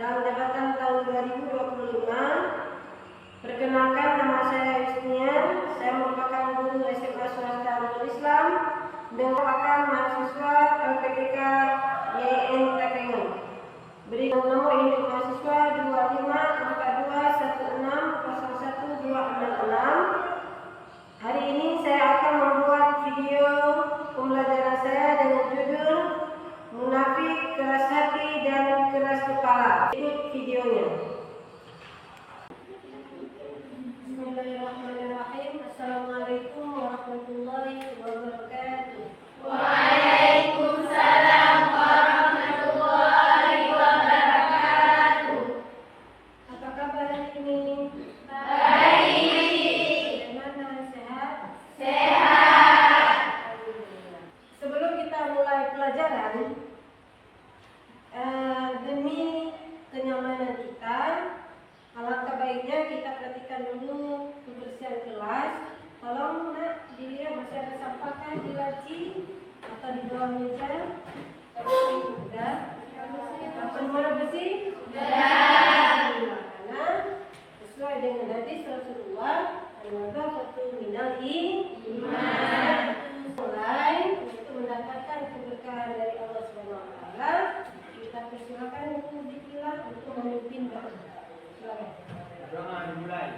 dalam jabatan tahun 2025. Perkenalkan, nama saya Yusnian. Saya merupakan guru SMA swasta Nurul Islam dan merupakan mahasiswa LPTK YN Takengon. Beri nomor induk mahasiswa 2542160126. Hari ini saya akan membuat video pembelajaran saya dengan judul Munafik, Keras Hati dan Keras Kepala. Ikut videonya. Bismillahirrahmanirrahim. Assalamualaikum warahmatullahi wabarakatuh. Waalaikumsalam warahmatullahi wabarakatuh. Apa kabar hari ini? Baik. Bagaimana, sehat? Sehat. Sebelum kita mulai pelajaran, demi kenyamanan kita, alangkah baiknya kita perhatikan dulu kebersihan kelas. Tolong nak dilihat masih ada sampah kan di laci atau di bawah meja? Sudah. Semua bersih? Sudah. Karena sesuai dengan hadis Rasulullah, an-nadhafatu minal iman. Mulai untuk mendapatkan keberkahan dari Allah Subhanahu wa taala, kita persilakan untuk dipilah untuk memimpin doa. Silakan. Doa dimulai.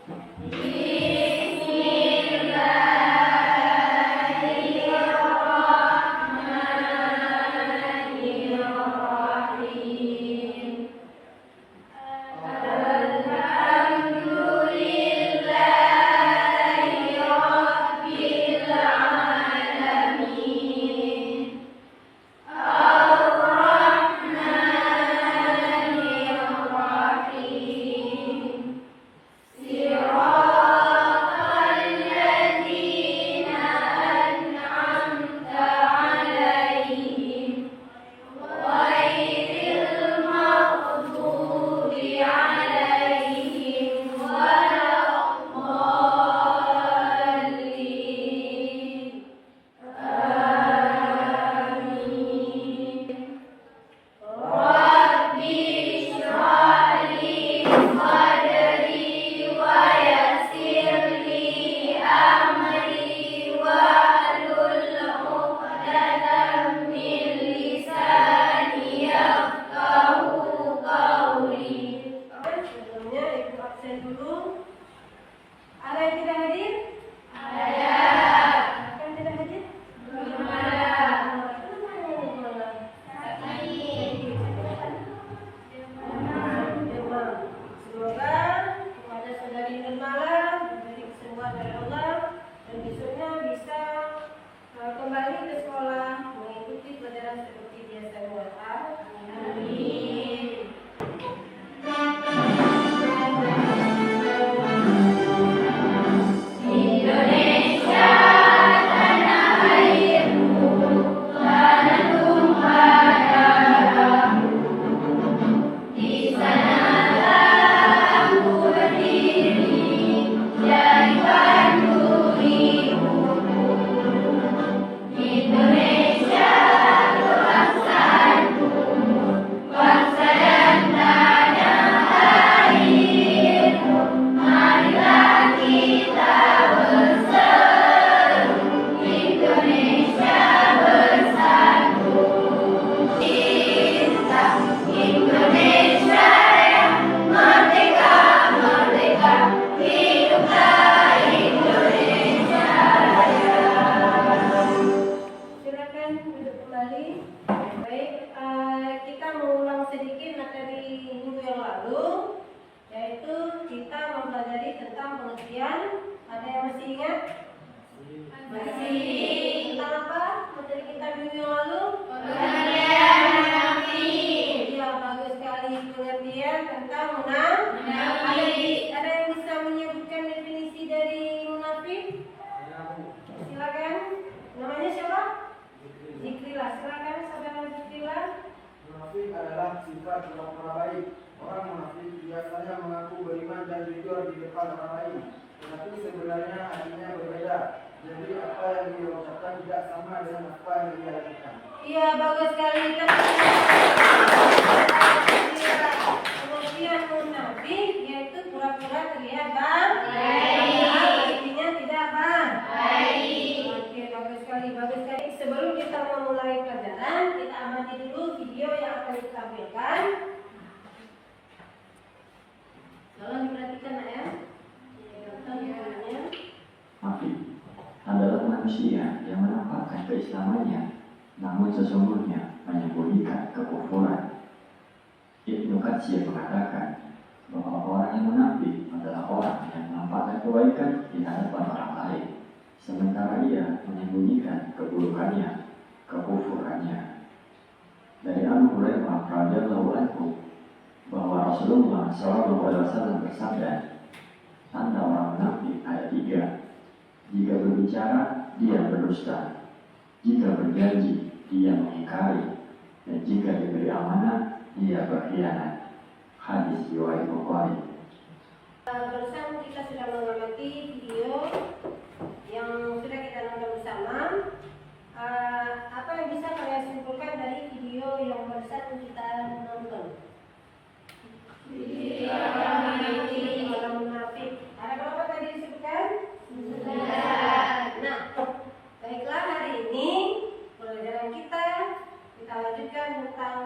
Bismillahirrahmanirrahim. Alhamdulillahi rabbil alamin. Ar-Rahmanir-Rahim. Siratal ladzina an'amta 'alaihim ghairil maghdubi 'alaihim waladdallin. Amin. Rabbi shrah li sadri wa yassir li amri wahlul 'uqdatam min lisani yafqahu qawli. Sebelumnya ibu absen dulu. Ada yang tidak hadir? Ada. Ada yang tidak hadir? Belum ada. Kenapa ini malam? Sakit. Demam. Semoga kepada saudari Nurmala diberi kesembuhan dari Allah dan besoknya bisa kembali ke sekolah mengikuti pelajaran seperti biasa. Amin. Indonesia tanah airku, tanah tumpah darahku. Di sanalah aku berdiri, jadi pandu hidupku. Indonesia kebangsaanku, bangsa dan tanah airku. Marilah kita berseru, Indonesia bersatu. Cinta Indonesia yang merdeka, merdeka, hiduplah Indonesia Raya. Silakan duduk kembali. Baik, kita mengulang sedikit materi minggu yang lalu, yaitu kita mempelajari tentang pengertian. Ada yang masih ingat? Masih. Tentang apa materi kita minggu yang lalu? Pengertian munafik. Ya, bagus sekali, pengertian tentang munafik. Ada yang bisa menyebutkan definisi dari munafik? Silakan. Namanya siapa? Zikrila. Silakan saudara Zikrila. Munafik adalah sifat orang baik. Orang munafik biasanya mengaku beriman dan jujur di depan orang lain, tetapi sebenarnya hatinya berbeda. Jadi apa yang dia ucapkan tidak sama dengan apa yang dia lakukan. Iya, bagus sekali. Bang? Baik. Pastinya tidak, Bang? Baik. Oke, bagus sekali, bagus sekali. Sebelum kita memulai pelajaran, kita amati dulu video yang akan kita tampilkan. Tolong diperhatikan, Nak, ya. Gampang ya, namanya. Nabi adalah manusia yang menampakkan keislamannya, namun sesungguhnya menyembunyikan kekufuran. Ibnu Katsir mengatakan bahwa orang yang munafik adalah orang yang menampakkan kebaikan di hadapan orang lain, sementara ia menyembunyikan keburukannya, kekufurannya. Dari Abu Hurairah radhiyallahu anhu bahwa Rasulullah SAW bersabda, tanda orang munafik ada 3. Jika berbicara, dia berdusta. Jika berjanji, dia mengingkari. Dan jika diberi amanah, dia berkhianat. Hadis riwayat Bukhari. Barusan kita sudah mengamati video yang sudah kita nonton bersama. Apa yang bisa kalian simpulkan dari video yang barusan kita nonton? Orang munafik. Ada berapa tadi disebutkan? Nah, baiklah, hari ini pelajaran kita lanjutkan tentang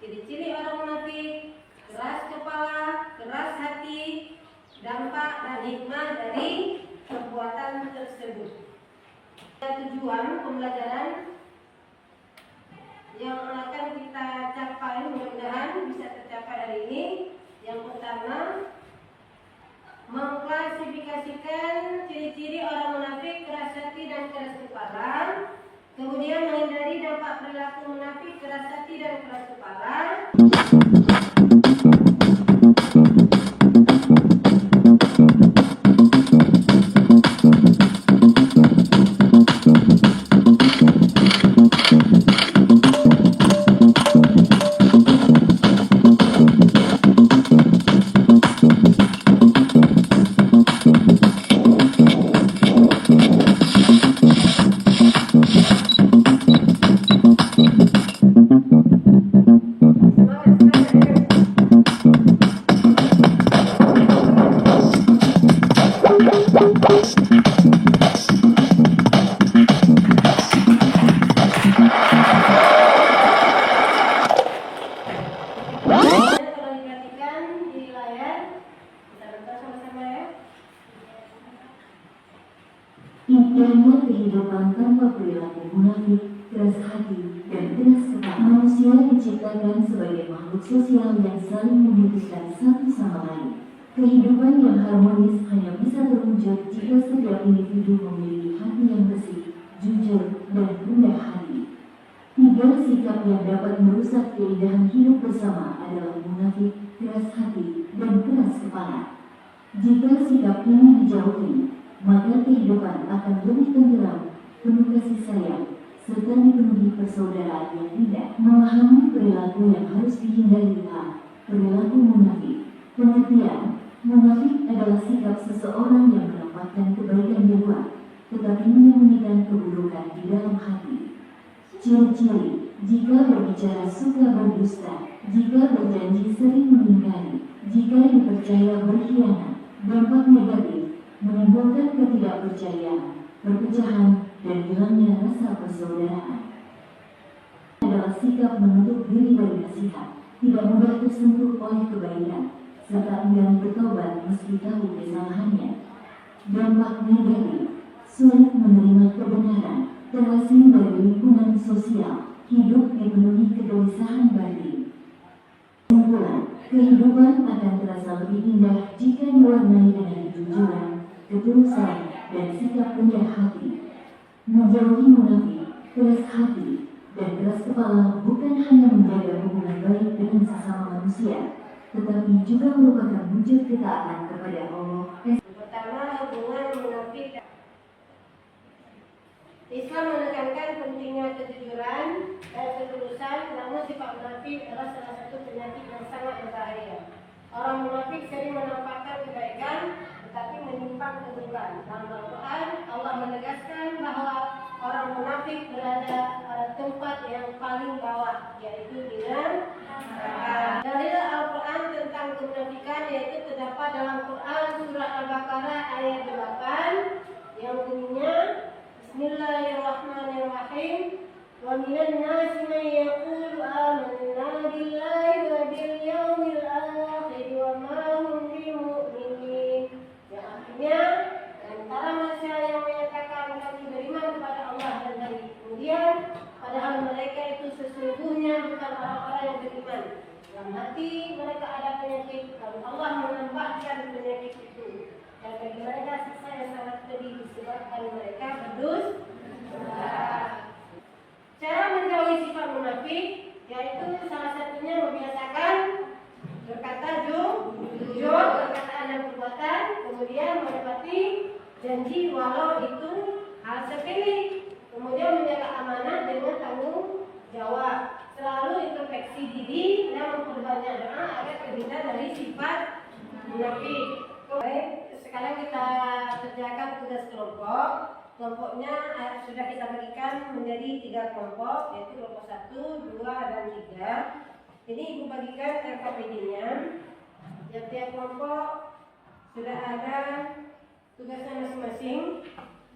ciri-ciri orang munafik, keras kepala, keras hati, dampak dan hikmah dari perbuatan tersebut. Tujuan pembelajaran yang akan kita capai, mudah-mudahan bisa tercapai hari ini. Yang pertama, mengklasifikasikan ciri-ciri orang munafik, keras hati dan keras kepala. Kemudian menghindari dampak perilaku munafik, keras hati dan keras kepala. Indahnya kehidupan tanpa perilaku munafik, keras hati, dan keras kepala. Manusia diciptakan sebagai makhluk sosial yang saling membutuhkan satu sama lain. Kehidupan yang harmonis hanya bisa terwujud jika setiap individu memiliki hati yang bersih, jujur, dan rendah hati. 3 sikap yang dapat merusak keindahan hidup bersama adalah munafik, keras hati, dan keras kepala. Jika sikap ini dijauhi, maka kehidupan akan lebih tentram, penuh kasih sayang, serta dipenuhi persaudaraan yang indah. Memahami perilaku yang harus dihindari. Perilaku munafik. Pengertian, munafik adalah sikap seseorang yang menampakkan kebaikan di luar, tetapi menyembunyikan keburukan di dalam hati. Ciri-ciri: jika berbicara suka berdusta, jika berjanji sering mengingkari, jika dipercaya berkhianat. Dampak negatif: menimbulkan ketidakpercayaan, perpecahan, dan hilangnya rasa persaudaraan. Adalah sikap menutup diri dari nasihat, tidak mudah tersentuh oleh kebaikan, serta enggan bertobat meski tahu kesalahannya. Dampak negatif: sulit menerima kebenaran, terasing dari lingkungan sosial, hidup dipenuhi kegelisahan batin. Kesimpulan: kehidupan akan terasa lebih indah jika diwarnai dengan kejujuran, ketulusan, dan sikap rendah hati. Menjauhi munafik, keras hati, dan keras kepala bukan hanya menjaga hubungan baik dengan sesama manusia, tetapi juga merupakan wujud ketaatan kepada Allah. Pertama, hubungan munafik. Islam menekankan pentingnya kejujuran dan ketulusan, namun sifat munafik adalah salah satu penyakit yang sangat berbahaya. Orang munafik sering menampakkan kebaikan, tetapi menyimpang keburukan. Dalam Al-Quran, Allah menegaskan bahwa orang munafik berada pada tempat yang paling bawah, yaitu di neraka. Dalil Al-Quran tentang kemunafikan yaitu terdapat dalam Quran surah Al-Baqarah ayat 8 yang bunyinya Bismillahirrahmanirrahim. Wa minan nasi man yaqulu amanna billahi wa bil yaumil akhir wa ma hum bimu'minin. Yang artinya antara manusia yang menyatakan kami beriman kepada Allah dan hari kemudian padahal mereka itu sesungguhnya bukan orang-orang yang beriman. Dalam hati mereka ada penyakit, lalu Allah menambahkan penyakit itu. Dan bagi mereka siksa yang sangat pedih disebabkan mereka berdosa. Cara menjauhi sifat munafik yaitu salah satunya membiasakan berkata jujur, perkataan dan perbuatan, kemudian menepati janji walau itu hal sepele, kemudian menjaga amanah dengan tanggung jawab. Selalu introspeksi diri dan memperbanyak doa agar terhindar dari sifat munafik. Baik, sekarang kita kerjakan tugas kelompok. Kelompoknya sudah kita bagikan menjadi 3 kelompok, yaitu kelompok 1, 2, dan 3. Ini ibu bagikan RKPD-nya. Tiap-tiap kelompok sudah ada tugasnya masing-masing,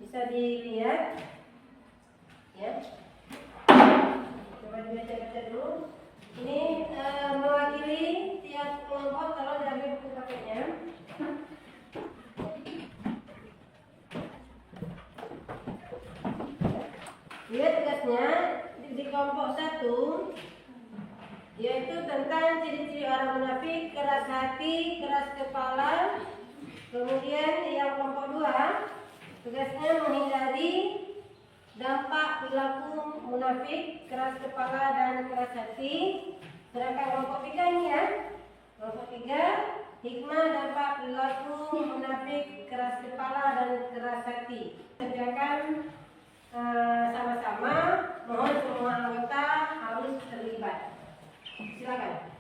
bisa dilihat. Ya. Coba dibaca-baca dulu. Ini mewakili tiap kelompok, kalau diambil buku paketnya. Lihat tugasnya di kelompok 1, yaitu tentang ciri-ciri orang munafik, keras hati, keras kepala. Kemudian yang kelompok 2, tugasnya menghindari dampak perilaku munafik, keras kepala dan keras hati. Sedangkan kelompok 3 ini ya, kelompok 3, hikmah dampak perilaku munafik, keras kepala dan keras hati. Kerjakan sama-sama, mohon semua anggota harus terlibat. Silakan.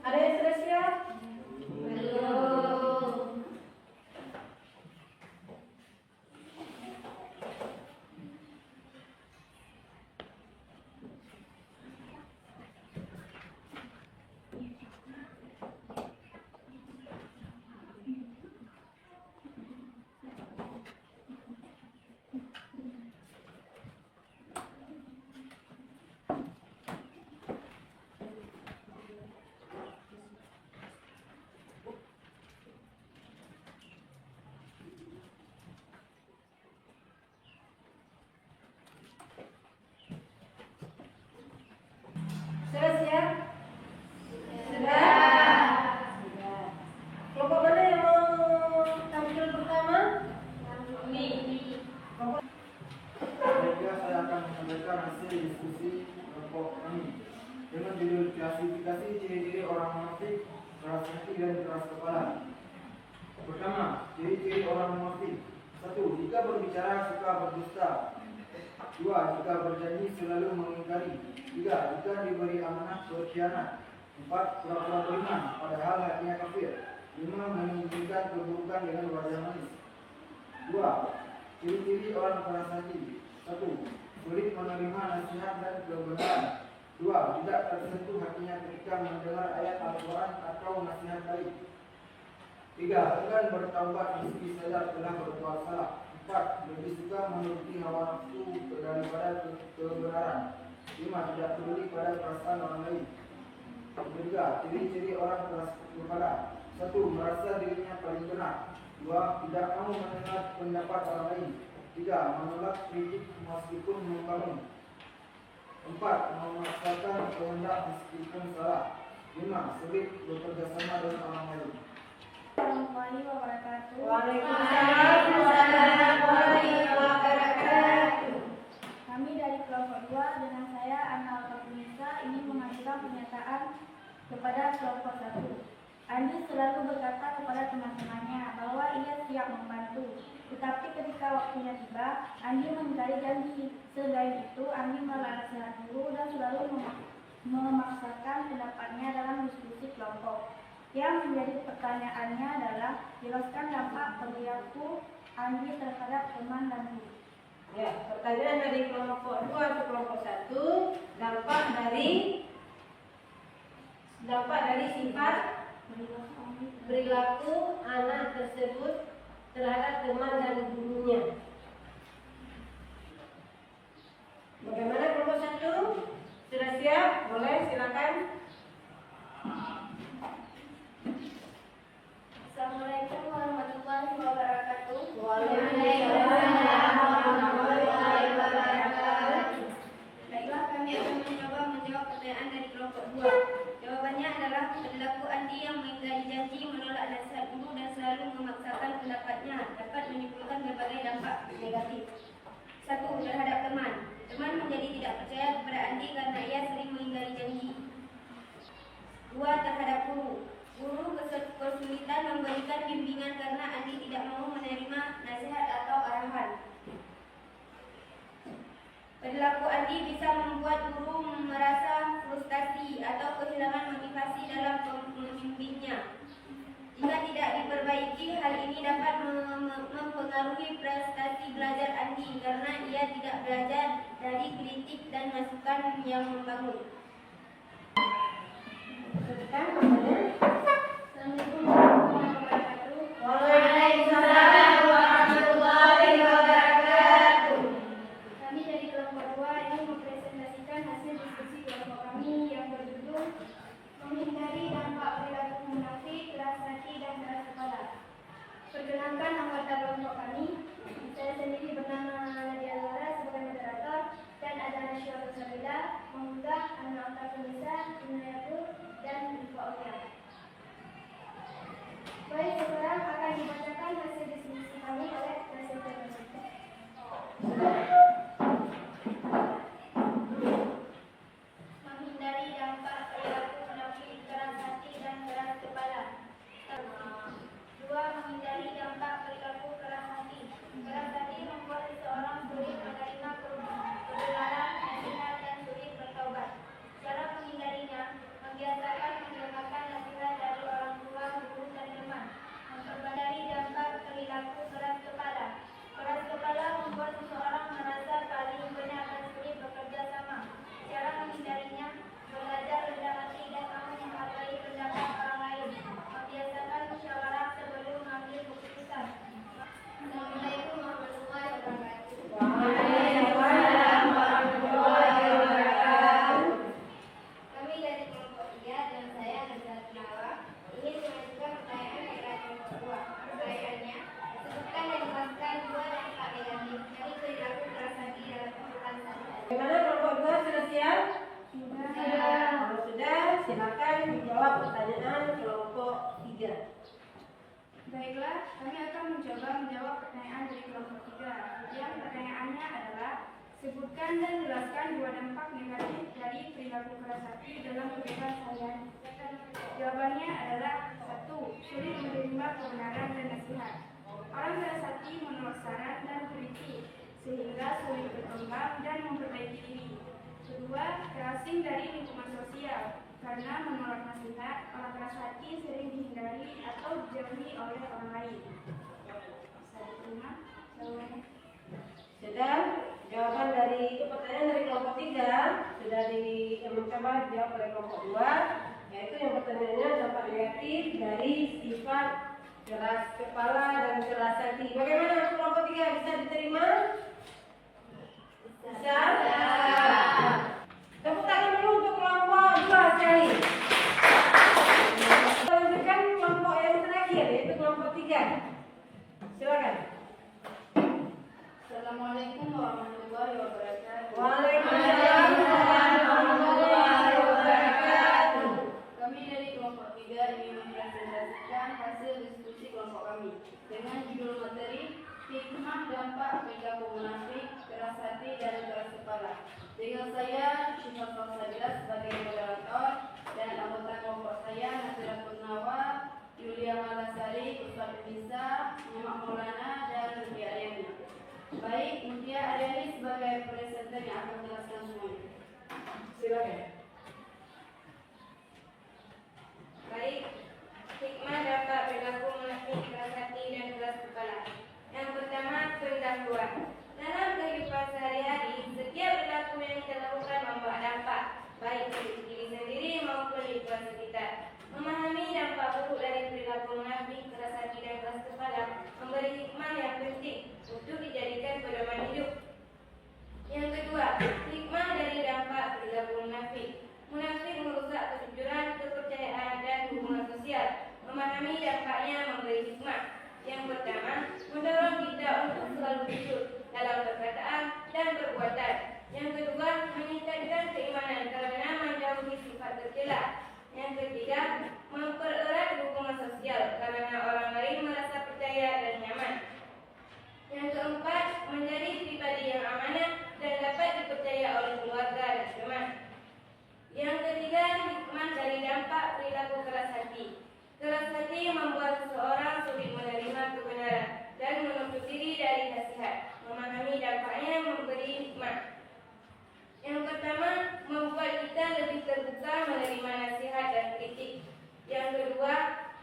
Ada yang sudah siap? Belum. Sudah siap? Sudah? Sudah. Kelompok mana yang mau tampil pertama? Baiklah, saya akan menyampaikan hasil diskusi kelompok ini dengan judul klasifikasi ciri-ciri orang munafik, keras hati dan keras kepala. Pertama, ciri-ciri orang munafik. 1. Jika berbicara suka berdusta. 2. Jika berjanji selalu mengingkari. 3. Jika diberi amanah berkhianat. 4. Pura-pura beriman padahal hatinya kafir. 5. Menyembunyikan keburukan dengan wajah manis. 2. Ciri-ciri orang keras hati. 1. Sulit menerima nasihat dan kebenaran. 2. Tidak tersentuh hatinya ketika mendengar ayat Al-Quran atau nasihat baik. 3. Enggan bertaubat meski sadar telah berbuat salah. 4. Lebih suka menuruti hawa nafsu daripada kebenaran. 5. Tidak peduli pada perasaan orang lain. 3. Ciri-ciri orang keras kepala. 1. Merasa dirinya paling benar. 2. Tidak mau mendengar pendapat orang lain. 3. Menolak kritik meskipun membangun. 4. Memaksakan kehendak meskipun salah. 5. Sulit bekerja sama dengan orang lain. Warahmatullahi wabarakatuh. Waalaikumsalam warahmatullahi wabarakatuh. Kami dari kelompok 2 dengan saya Ana Alfatunisa ingin mengajukan pernyataan kepada kelompok 1. Andi selalu berkata kepada teman-temannya bahwa ia siap membantu. Tetapi ketika waktunya tiba, Andi mengingkari janji. Selain itu, Andi menolak nasihat guru dan selalu memaksakan pendapatnya dalam diskusi kelompok. Yang menjadi pertanyaannya adalah jelaskan dampak perilaku Andi terhadap teman dan guru. Ya, pertanyaan dari kelompok 2 ke kelompok 1, dampak dari sifat perilaku anak tersebut terhadap teman dan gurunya. Bagaimana kelompok 1? Sudah siap? Boleh, silakan. Assalamualaikum warahmatullahi wabarakatuh. Waalaikumsalam warahmatullahi wabarakatuh. Baiklah, kami akan mencoba menjawab pertanyaan dari kelompok 2. Jawabannya adalah perilaku Andi yang mengingkari janji, menolak nasihat guru dan selalu memaksakan pendapatnya dapat menimbulkan berbagai dampak negatif. 1. Terhadap teman. Teman menjadi tidak percaya kepada Andi karena ia sering mengingkari janji. 2. Terhadap guru. Guru kesulitan memberikan bimbingan karena Andi tidak mau menerima nasihat atau arahan. Perilaku Andi bisa membuat guru merasa frustasi atau kehilangan motivasi dalam membimbingnya. Jika tidak diperbaiki, hal ini dapat mempengaruhi prestasi belajar Andi karena ia tidak belajar dari kritik dan masukan yang membangun. Assalamualaikum warahmatullahi wabarakatuh. Waalaikumsalam warahmatullahi wabarakatuh. Kami dari kelompok 2 ingin mempresentasikan hasil diskusi kelompok kami yang berjudul menghindari dampak perilaku munafik, keras hati dan keras kepala. Perkenalkan anggota kelompok kami. Saya sendiri bernama Nadia Zara sebagai moderator dan ada Nasyua Sabila, Mengunda, Ana Alfatunisa, Inayatul dan Ibu Aulia. Baik, sekarang akan dibacakan hasil diskusi kami oleh presenter. Menghindari dampak perilaku munafik, keras hati dan keras kepala. 2. Menghindari dampak perilaku keras hati. Keras hati membuat seseorang sulit menerima kebenaran, nasihat dan sulit bertobat. Cara menghindarinya, membiasakan mendengarkan nasihat dari orang tua, guru dan teman. Memperbarui dampak perilaku keras kepala. Keras kepala membuat seseorang merasa paling benar dan sulit bekerja sama. Cara menghindarinya, belajar rendah hati dan mau menghargai pendapat orang lain. Membiasakan musyawarah sebelum mengambil keputusan. Assalamualaikum warahmatullahi wabarakatuh. Waalaikumsalam warahmatullahi wabarakatuh. Kami dari kelompok 3 dan saya Rizal Nawa ingin mengajukan pertanyaan kepada kelompok 2. Pertanyaannya, sebutkan dan jelaskan 2 dampak negatif dari perilaku keras hati dalam kehidupan sehari-hari. Bagaimana kelompok 2 sudah siap? Sudah. Kalau sudah, silakan dijawab pertanyaan kelompok 3. Baiklah, kami akan mencoba menjawab pertanyaan dari kelompok 3. Yang pertanyaannya adalah, sebutkan dan jelaskan 2 dampak negatif dari perilaku keras hati dalam kehidupan sehari-hari. Jawabannya adalah 1. Sulit menerima kebenaran dan nasihat. Orang keras hati menolak saran dan kritik, sehingga sulit berkembang dan memperbaiki diri. Kedua, terasing dari lingkungan sosial. Karena menolak nasihat, orang keras hati sering dihindari atau dijauhi oleh orang lain. Bisa diterima jawabannya? Sudah, jawaban dari pertanyaan dari kelompok 3 sudah mencoba dijawab oleh kelompok 2, yaitu yang pertanyaannya dampak negatif dari sifat keras kepala dan keras hati. Bagaimana kelompok 3 bisa diterima? Bisa? Tepuk tangan dulu untuk kelompok 2 sekali. Kita lanjutkan kelompok yang terakhir, yaitu kelompok 3. Silakan. perilaku munafik, keras hati dan keras kepala, memberi hikmah yang penting untuk dijadikan pedoman hidup. Yang kedua, hikmah dari dampak perilaku munafik. Munafik merusak kejujuran, kepercayaan, dan hubungan sosial. Memahami dampaknya memberi hikmah. Yang pertama, mendorong kita untuk selalu jujur dalam perkataan dan perbuatan. Yang kedua, meningkatkan keimanan karena menjauhi sifat tercela. Yang ketiga, mempererat hubungan sosial karena orang lain merasa percaya dan nyaman. Yang keempat, menjadi pribadi yang amanah dan dapat dipercaya oleh keluarga dan teman. Yang ketiga, hikmah dari dampak perilaku keras hati. Keras hati membuat seseorang sulit menerima kebenaran dan menutup diri dari nasihat. Memahami dampaknya memberi hikmah. Yang pertama, membuat kita lebih terbuka menerima nasihat dan kritik. Yang kedua,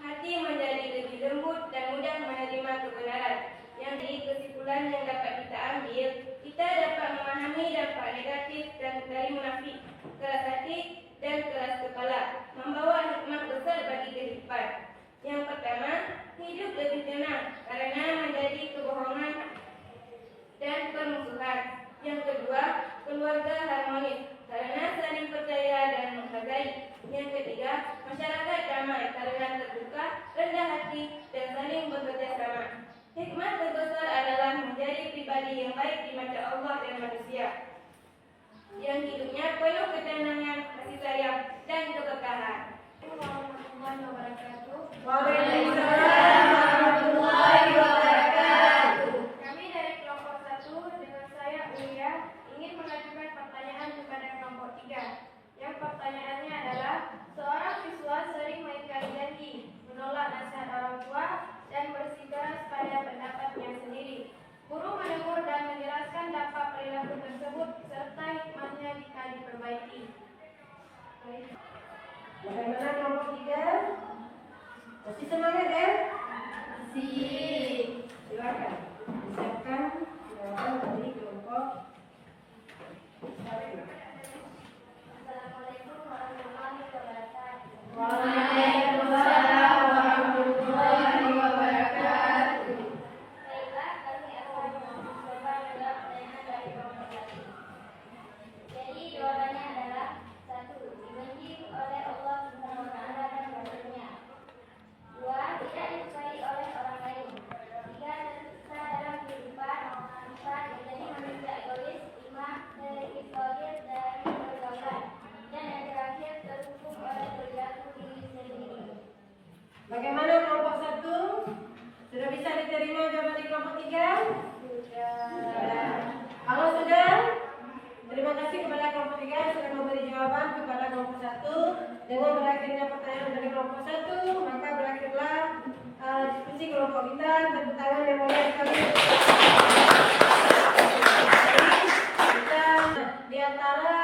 hati menjadi lebih lembut dan mudah menerima kebenaran. Yang dari kesimpulan yang dapat kita ambil, kita dapat memahami dampak negatif dan dari munafik, keras hati dan keras kepala, membawa hikmah besar bagi kehidupan. Yang pertama, hidup lebih tenang karena menjadi kebohongan dan permusuhan. Yang kedua, keluarga harmonis karena saling percaya dan menghargai. Yang ketiga, masyarakat damai karena terbuka, rendah hati, dan saling bekerja sama. Hikmah terbesar adalah menjadi pribadi yang baik di mata Allah dan manusia, yang hidupnya penuh ketenangan, kasih sayang, dan keberkahan. Warahmatullahi wabarakatuh. Waalaikumsalam warahmatullahi wabarakatuh. Kami dari kelompok 1 dengan saya Ulia ingin mengajukan pertanyaan kepada kelompok 3. Yang pertanyaannya adalah, seorang siswa sering mengingkari janji, menolak nasihat orang tua, dan bersikeras pada pendapatnya sendiri. Guru menegur dan menjelaskan dampak perilaku tersebut serta hikmahnya jika diperbaiki. Bagaimana kelompok 3? Masih semangat ya? Silakan. Siapkan jawaban dari kelompok 1. Assalamualaikum warahmatullahi wabarakatuh. Waalaikumsalam warahmatullahi wabarakatuh. Baiklah, kami akan mencoba menjawab pertanyaan dari kelompok 1. Jadi jawabannya adalah 1. Dibenci oleh Allah Subhanahu wa Ta'ala dan Rasulnya. 2. Tidak disukai oleh orang lain. 3. Tersiksa dalam kehidupan. 4. Menjadi manusia egois. 5. Terisolir dari pergaulan. Dan yang terakhir, terhukum oleh perilaku diri sendiri. Bagaimana kelompok 1? Sudah bisa diterima jawaban di kelompok 3? Sudah. Kalau sudah, terima kasih kepada kelompok 3 yang sudah memberi jawaban kepada kelompok 1. Dengan berakhirnya pertanyaan dari kelompok 1, maka berakhirlah diskusi kelompok kita. Tepuk tangan yang mulia sekali. Kita di antara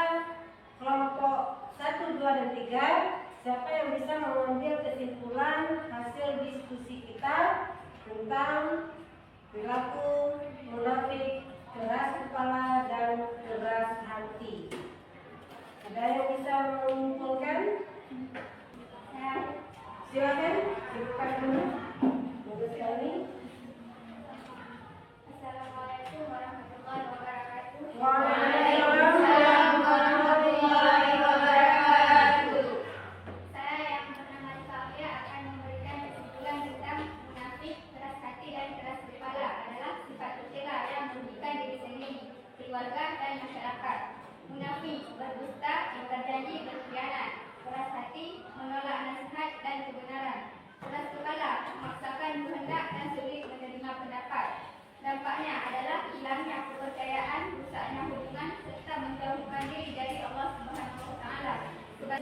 kelompok 1, 2, dan 3, siapa yang bisa mengambil kesimpulan hasil diskusi kita tentang perilaku munafik, keras kepala, dan keras hati? Ada yang bisa menyimpulkan? Silakan, sibukkan dulu. Bagus sekali. Assalamualaikum warahmatullahi wabarakatuh. Waalaikumsalam warahmatullahi wabarakatuh. Saya yang bernama Safia akan memberikan kesimpulan tentang munafik, keras hati, dan keras kepala adalah sifat tercela yang merugikan diri sendiri, keluarga, dan masyarakat. Munafik berdusta, ingkar janji, berkhianat. Keras hati menolak nasihat dan kebenaran. Keras kepala memaksakan kehendak dan sulit menerima pendapat. Dampaknya adalah hilangnya kepercayaan, rusaknya hubungan, serta menjauhkan diri dari Allah Subhanahu wa Ta'ala.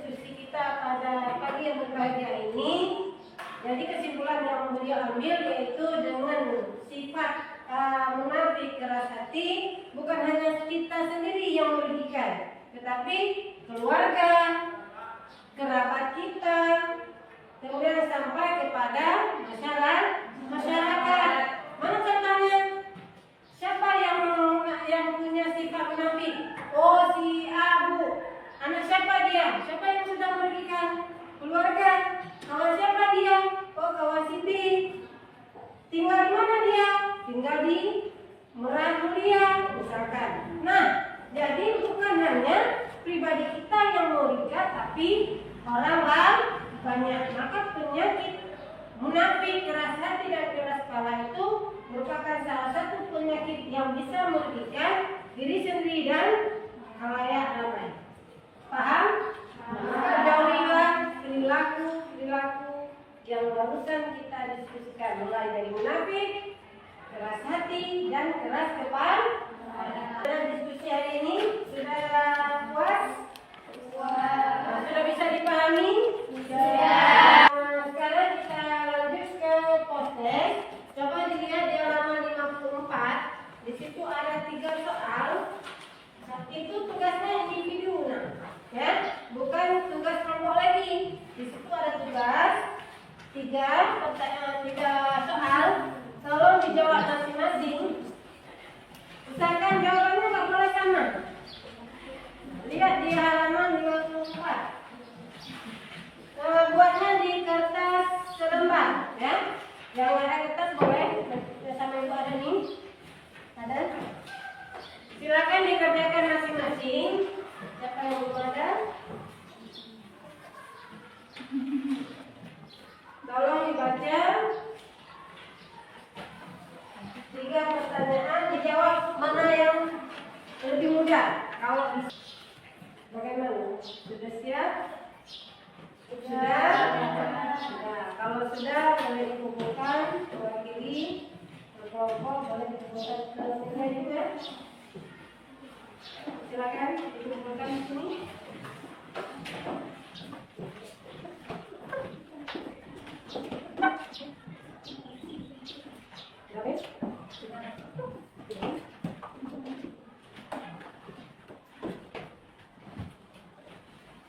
Diskusi kita pada pagi yang berbahagia ini, jadi kesimpulan yang beliau ambil yaitu dengan sifat munafik, keras hati, bukan hanya kita sendiri yang merugikan, tetapi keluarga, kerabat kita, kemudian sampai kepada masyarakat. Mana contohnya? Siapa yang punya sifat munafik? Oh, si Abu. Anak siapa dia? Siapa yang sudah merugikan? Keluarga. Kawan siapa dia? Oh, kawan si pribadi murah mulia misalkan. Nah, jadi bukan hanya pribadi kita yang mau riya, tapi orang banyak. Maka penyakit munafik, keras hati dan keras kepala itu merupakan salah satu penyakit yang bisa merugikan diri sendiri dan khalayak ramai. Paham? Maka jauhilah perilaku yang barusan kita diskusikan, mulai dari munafik, keras hati dan keras kepala. Dalam diskusi hari ini sudah puas? Sudah bisa dipahami? Sudah. Sekarang kita lanjut ke poster. Coba dilihat di halaman 54. Di situ ada 3 soal. Itu tugasnya individu, ya, bukan tugas kelompok lagi. Di situ ada tugas 3 soal. Tolong dijawab masing-masing. Usahakan jawabannya nggak boleh sama. Lihat di halaman 54. Buatnya di kertas selembar, ya. Yang ada kertas boleh sama ibu ada nih. Ada? Silakan dikerjakan masing-masing. Siapa yang belum ada? Tolong dibaca. 3 pertanyaan, dijawab mana yang lebih mudah. Kalau bisa. Bagaimana? Sudah siap? Sudah? Nah, kalau sudah boleh dikumpulkan mewakili berkelompok, boleh dikumpulkan ke sini juga. Silakan dikumpulkan di sini.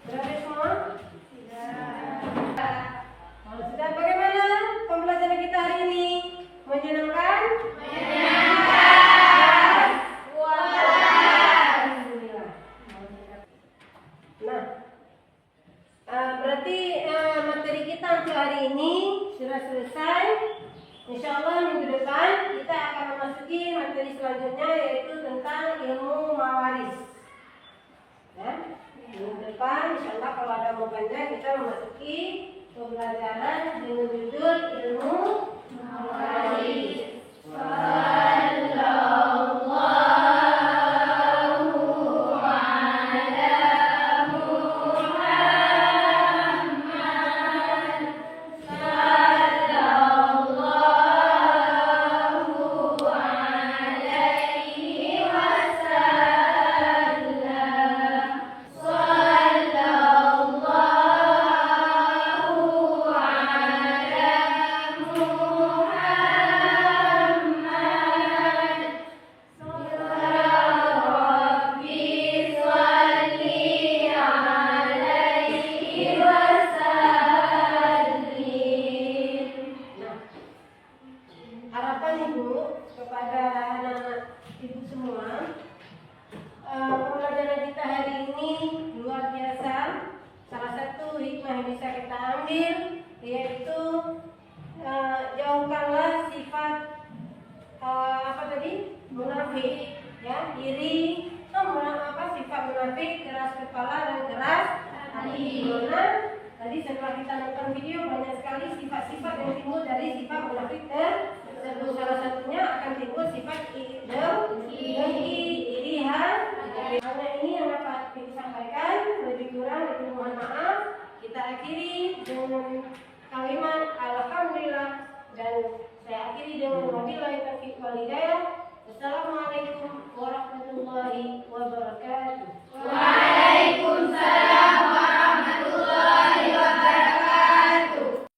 Sudah semua? Kalau sudah, bagaimana pembelajaran kita hari ini? Menyenangkan? Menyenangkan. Alhamdulillah. Nah, berarti materi kita untuk hari ini sudah selesai. Insya Allah minggu depan kita akan memasuki materi selanjutnya, yaitu tentang ilmu mawaris. Ya, minggu depan insya Allah kalau ada bukannya kita memasuki pembelajaran dengan judul ilmu mawaris. Harapan Ibu kepada anak-anak Ibu semua, pembelajaran kita hari ini luar biasa. Salah satu hikmah yang bisa kita ambil yaitu jauhkanlah sifat munafik, ya, iri, sifat munafik, keras kepala dan keras hati. Karena tadi setelah kita nonton video banyak sekali sifat-sifat yang timbul dari sifat munafik tersebut. Salah satunya akan timbul sifat dengki, irihan. Hanya ini yang dapat disampaikan. Lebih kurang itu mohon maaf. Kita akhiri dengan kalimat alhamdulillah, dan saya akhiri dengan wabillahi taufiq wal hidayah. Wassalamualaikum